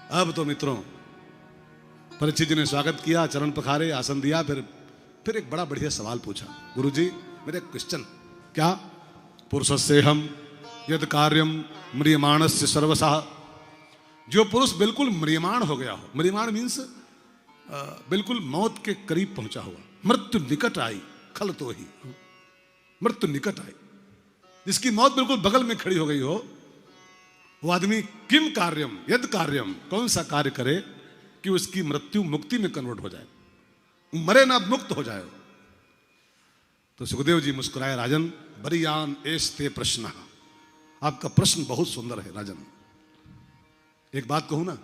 अब तो मित्रों, परीक्षित जी ने स्वागत किया, चरण पखारे, आसन दिया, फिर एक बड़ा बढ़िया सवाल पूछा। गुरुजी मेरे क्वेश्चन क्या? पुरुषस्य हम यद कार्यम म्रियमाणस्य सर्वशः। जो पुरुष बिल्कुल म्रियमाण हो गया हो, म्रियमाण मीन्स बिल्कुल मौत के करीब पहुंचा हुआ, मृत्यु निकट आई, खल तो ही मृत्यु निकट आई, जिसकी मौत बिल्कुल बगल में खड़ी हो गई हो, वो आदमी किम कार्यम यद कार्यम, कौन सा कार्य करे कि उसकी मृत्यु मुक्ति में कन्वर्ट हो जाए, मरे ना मुक्त हो जाए। तो सुखदेव जी मुस्कुराए, राजन बरियान एस्ते प्रश्न, आपका प्रश्न बहुत सुंदर है राजन। एक बात कहूं ना,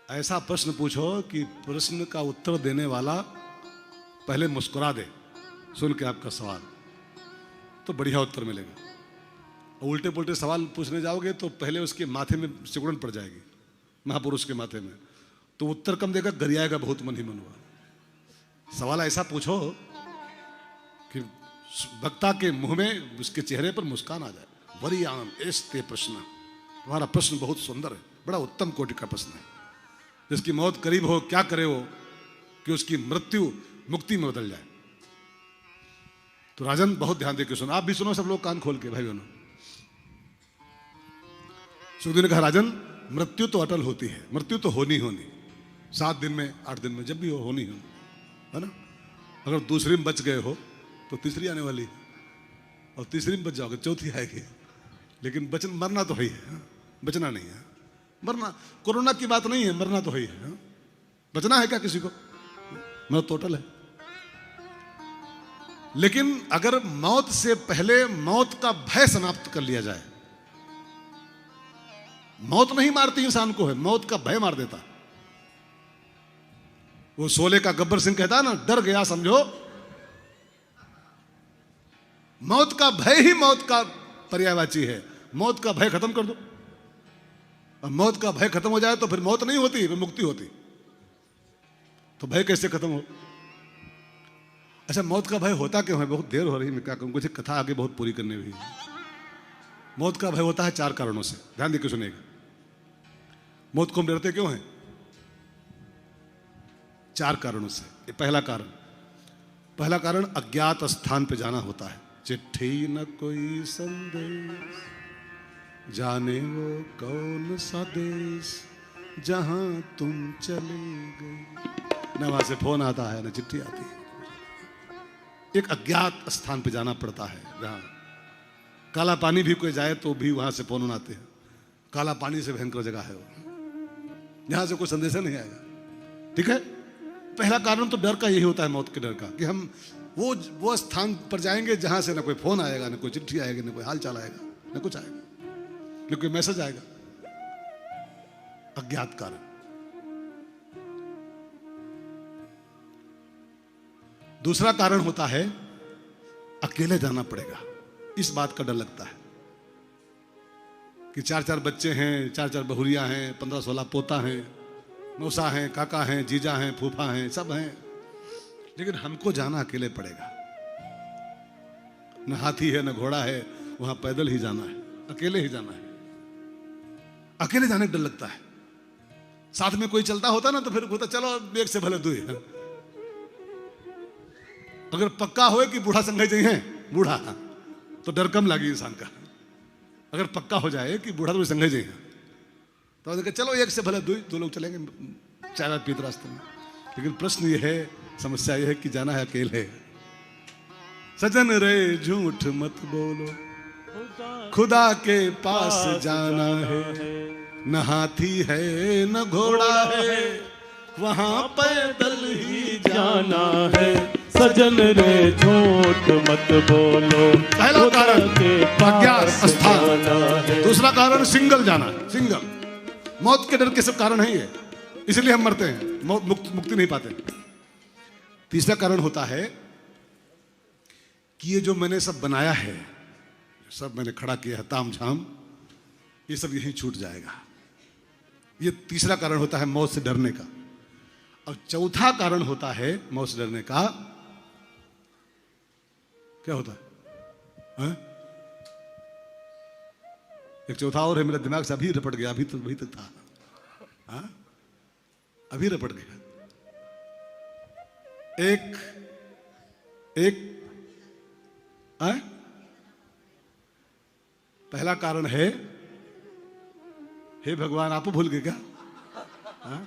ऐसा प्रश्न पूछो कि प्रश्न का उत्तर देने वाला पहले मुस्कुरा दे सुन के आपका सवाल, तो बढ़िया उत्तर मिलेगा। उल्टे पुल्टे सवाल पूछने जाओगे तो पहले उसके माथे में सिकुड़न पड़ जाएगी, महापुरुष के माथे में, तो उत्तर कम देगा, गरियाएगा बहुत, मन ही मन हुआ। सवाल ऐसा पूछो कि वक्ता के मुंह में, उसके चेहरे पर मुस्कान आ जाए। वरियान एस्ते प्रश्न, तुम्हारा प्रश्न बहुत सुंदर है, बड़ा उत्तम कोटि का प्रश्न है। जिसकी मौत करीब हो, क्या करे वो कि उसकी मृत्यु मुक्ति में बदल जाए। तो राजन बहुत ध्यान देकर सुनो, आप भी सुनो, सब लोग कान खोल के भाई बहनों। सुखदेव ने कहा, राजन मृत्यु तो अटल होती है, मृत्यु तो होनी होनी, 7 दिन में 8 दिन में जब भी हो, होनी होनी, है ना। अगर दूसरी में बच गए हो तो तीसरी आने वाली, और तीसरी में बच जाओगे चौथी आएगी। लेकिन बचन मरना तो है ही है, बचना नहीं है। मरना कोरोना की बात नहीं है, मरना तो है ही है। बचना है क्या किसी को? मौत टोटल है। लेकिन अगर मौत से पहले मौत का भय समाप्त कर लिया जाए, मौत नहीं मारती इंसान को, है मौत का भय मार देता। वो शोले का गब्बर सिंह कहता है ना, डर गया समझो। मौत का भय ही मौत का पर्यायवाची है। मौत का भय खत्म कर दो, और मौत का भय खत्म हो जाए तो फिर मौत नहीं होती, फिर मुक्ति होती। तो भय कैसे खत्म हो? अच्छा, मौत का भय होता क्यों है? बहुत देर हो रही है, मैं क्या कहूं, मुझे कथा आगे बहुत पूरी करनी हुई। मौत का भय होता है 4 कारणों से, ध्यान देकर सुनिएगा। मौत को हम डरते क्यों हैं? 4 कारणों से। पहला कारण अज्ञात स्थान पे जाना होता है। चिट्ठी न कोई संदेश, जाने वो कौन सा देश, जहां तुम चले गए। न वहां से फोन आता है, न चिट्ठी आती है। एक अज्ञात स्थान पे जाना पड़ता है, जहां काला पानी भी कोई जाए तो भी वहां से फोन आते हैं। काला पानी से भयंकर जगह है वो, यहां से कोई संदेश नहीं आएगा। ठीक है, पहला कारण तो डर का यही होता है, मौत के डर का, कि हम वो स्थान पर जाएंगे जहां से न कोई फोन आएगा, न कोई चिट्ठी आएगी, न कोई हाल चाल आएगा, न कुछ आएगा, न कोई मैसेज आएगा। अज्ञात कारण। दूसरा कारण होता है अकेले जाना पड़ेगा। इस बात का डर लगता है कि 4-4 बच्चे हैं, 4-4 बहुरियां हैं, 15-16 पोता हैं, मौसा हैं, काका हैं, जीजा हैं, फूफा हैं, सब हैं, लेकिन हमको जाना अकेले पड़ेगा। न हाथी है, न घोड़ा है, वहां पैदल ही जाना है, अकेले ही जाना है। अकेले जाने का डर लगता है। साथ में कोई चलता होता ना तो फिर होता चलो एक से भले दुई। अगर पक्का हो कि बूढ़ा संग चाहिए, बूढ़ा, तो डर कम लगी इंसान का। अगर पक्का हो जाए कि बूढ़ा तो संग चाहिए, तो चलो एक से भले दुई, 2 लोग चलेंगे चाय पीते रास्ते में। लेकिन प्रश्न ये है, समस्या ये है कि जाना है अकेले। सजन रे झूठ मत बोलो, खुदा के पास जाना है, न हाथी है न घोड़ा है, वहां पैदल ही जाना है। सजन रे झूठ मत बोलो, पहला कारण अज्ञात स्थान। दूसरा कारण सिंगल जाना, सिंगल। मौत के डर के सब कारण है ये, इसलिए हम मरते हैं, मुक्ति नहीं पाते। तीसरा कारण होता है कि ये जो मैंने सब बनाया है, सब मैंने खड़ा किया है ताम झाम, ये सब यहीं छूट जाएगा। ये तीसरा कारण होता है मौत से डरने का। और चौथा कारण होता है मौत से डरने का, क्या होता है? एक चौथा और है, मेरा दिमाग से अभी रपट गया, अभी तक था। हाँ, अभी रपट गया। एक एक आ? पहला कारण है, हे भगवान आप भूल गए क्या? हाँ?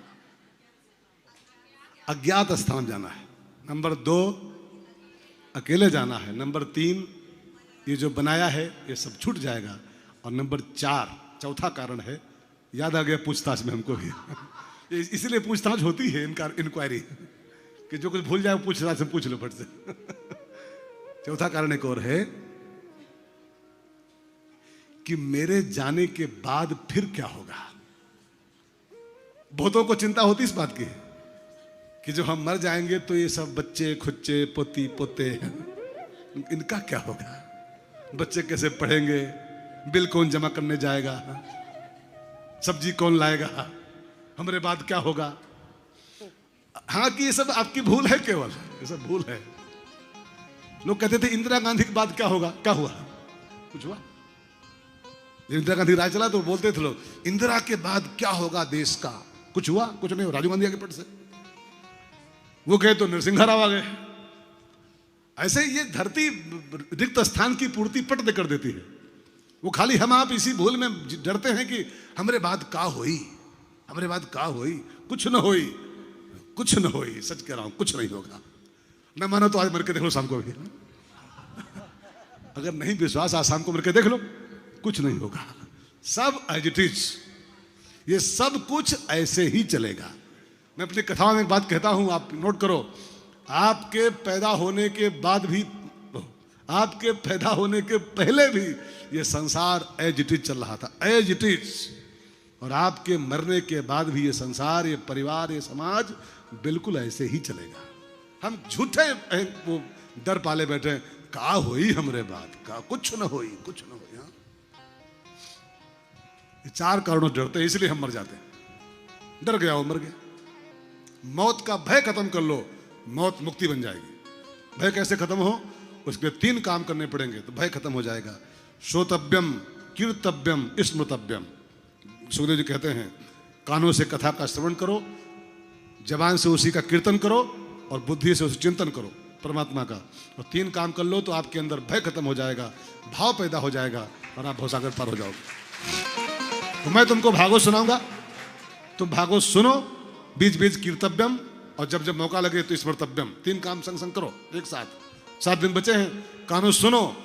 अज्ञात स्थान जाना है। नंबर 2 अकेले जाना है। नंबर 3 ये जो बनाया है ये सब छूट जाएगा। और नंबर 4 चौथा कारण है, याद आ गया पूछताछ में हमको भी इसीलिए पूछताछ होती है, इंक्वायरी, कि जो कुछ भूल जाए पूछताछ से पूछ लो फट से चौथा कारण एक और है कि मेरे जाने के बाद फिर क्या होगा। बहुतों को चिंता होती इस बात की कि जो हम मर जाएंगे तो ये सब बच्चे खुच्चे पोती पोते इनका क्या होगा, बच्चे कैसे पढ़ेंगे, बिल कौन जमा करने जाएगा, सब्जी कौन लाएगा, हमारे बाद क्या होगा। हाँ कि ये सब आपकी भूल है, केवल ये सब भूल है। लोग कहते थे इंदिरा गांधी के बाद क्या होगा, क्या हुआ, कुछ हुआ? इंदिरा गांधी राज चला तो बोलते थे लोग इंदिरा के बाद क्या होगा देश का, कुछ हुआ? कुछ नहीं हुआ। राजीव गांधी आगे पट से वो गए तो नरसिंह राव आ गए। ऐसे ये धरती रिक्त स्थान की पूर्ति पट दे कर देती है। वो खाली हम आप इसी भूल में डरते हैं कि हमरे बाद का होई, हमरे बाद का होई, कुछ न होई, कुछ न होई। सच कह रहा हूं, कुछ नहीं होगा। न मानो तो आज मर के देख लो शाम को भी अगर नहीं विश्वास, आज शाम को मर के देख लो, कुछ नहीं होगा। सब एज इट इज, ये सब कुछ ऐसे ही चलेगा। मैं अपनी कथाओं में एक बात कहता हूं, आप नोट करो। आपके पैदा होने के बाद भी, आपके पैदा होने के पहले भी ये संसार एज इट इज चल रहा था, एज इट इज। और आपके मरने के बाद भी ये संसार, ये परिवार, ये समाज बिल्कुल ऐसे ही चलेगा। हम झूठे वो डर पाले बैठे, का होई हमरे बाद का, कुछ न होई, कुछ न होई। हाँ? ये 4 कारणों से डरते हैं, इसलिए हम मर जाते हैं। डर गया वो मर गया। मौत का भय खत्म कर लो, मौत मुक्ति बन जाएगी। भय कैसे खत्म हो, उसके 3 काम करने पड़ेंगे तो भय खत्म हो जाएगा। श्रोतव्यम, कीर्तव्यम, स्मृतव्यम। सुखदेव जी कहते हैं कानों से कथा का श्रवण करो, जबान से उसी का कीर्तन करो और बुद्धि से उसे चिंतन करो परमात्मा का। और 3 काम कर लो तो आपके अंदर भय खत्म हो जाएगा, भाव पैदा हो जाएगा और आप भवसागर पार हो जाओगे। तो मैं तुमको भागवत सुनाऊंगा, तुम भागवत सुनो, बीच बीच कीर्तव्यम और जब जब मौका लगे तो स्मृतव्यम। 3 काम संग संग करो एक साथ। 7 दिन बचे हैं, कानों सुनो,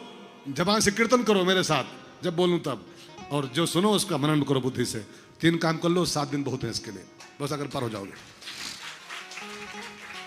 जबान से कीर्तन करो मेरे साथ जब बोलूं तब, और जो सुनो उसका मनन करो बुद्धि से। 3 काम कर लो, 7 दिन बहुत है इसके लिए, बस अगर पार हो जाओगे।